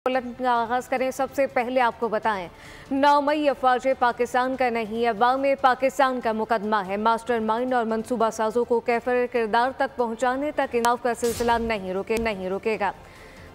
Bulletin का आगाज करें। सबसे पहले आपको बताएं 9 मई अफवाज पाकिस्तान का नहीं, अवाम पाकिस्तान का मुकदमा है। मास्टर माइंड और मनसूबा साजों को कैफर किरदार तक पहुंचाने तक इंसाफ का सिलसिला नहीं रुकेगा।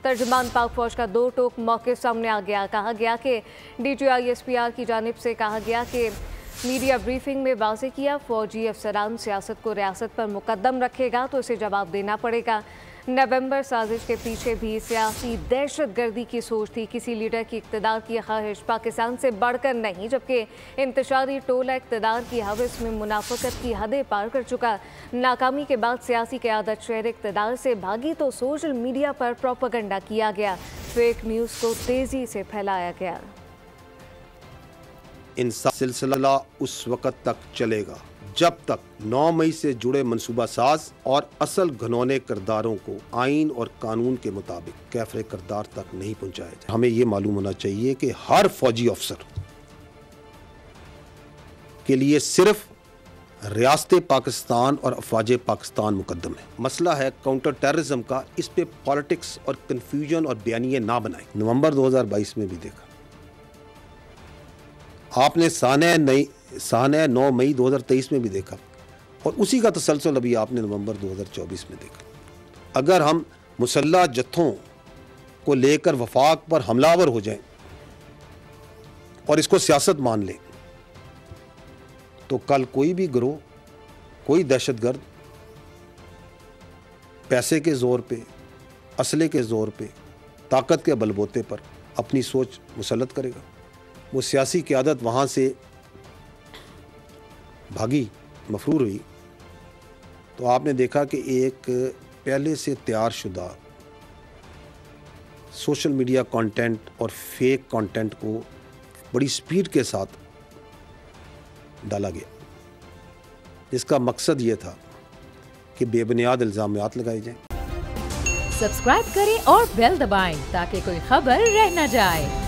तर्जुमान पाक फौज का 2 टोक मौके सामने आ गया। कहा गया कि DGI-SPR की जानिब से कहा गया कि मीडिया ब्रीफिंग में वाज़ेह किया, फौजी अफसरान सियासत को रियासत पर मुकद्दम रखेगा तो इसे जवाब देना पड़ेगा। नवंबर साजिश के पीछे भी सियासी दहशतगर्दी की सोच थी। किसी लीडर की इक़्तिदार की ख्वाहिश पाकिस्तान से बढ़कर नहीं, जबकि इंतशारी टोला इक़्तिदार की हवस में मुनाफकत की हदें पार कर चुका। नाकामी के बाद सियासी क़यादत शहर इक़्तिदार से भागी तो सोशल मीडिया पर प्रोपेगेंडा किया गया, फेक न्यूज़ को तेज़ी से फैलाया गया। इंसाफ सिलसिला उस वक़्त तक चलेगा जब तक 9 मई से जुड़े मनसूबा साज और असल घनौने किरदारों को आइन और कानून के मुताबिक कैफरे किरदार तक नहीं पहुंचाया जाए। हमें ये मालूम होना चाहिए कि हर फौजी अफसर के लिए सिर्फ रियासत पाकिस्तान और अफवाज पाकिस्तान मुकद्दम है। मसला है काउंटर टेररिज्म का, इस पे पॉलिटिक्स और कन्फ्यूजन और बयानिए ना बनाएं। नवंबर 2022 में भी देखा आपने, साने 9 मई 2023 में भी देखा, और उसी का तसलसल अभी आपने नवंबर 2024 में देखा। अगर हम मुसल्लह जत्थों को लेकर वफाक पर हमलावर हो जाएं और इसको सियासत मान लें तो कल कोई भी गिरोह, कोई दहशतगर्द पैसे के ज़ोर पे, असले के ज़ोर पे, ताकत के बलबोते पर अपनी सोच मुसल्लत करेगा। वो सियासी क़यादत वहाँ से भागी, मफरूर हुई, तो आपने देखा कि एक पहले से तैयार शुदा सोशल मीडिया कंटेंट और फेक कंटेंट को बड़ी स्पीड के साथ डाला गया, जिसका मकसद ये था कि बेबुनियाद इल्ज़ामात लगाए जाएं। सब्सक्राइब करें और बेल दबाएं ताकि कोई खबर रह न जाए।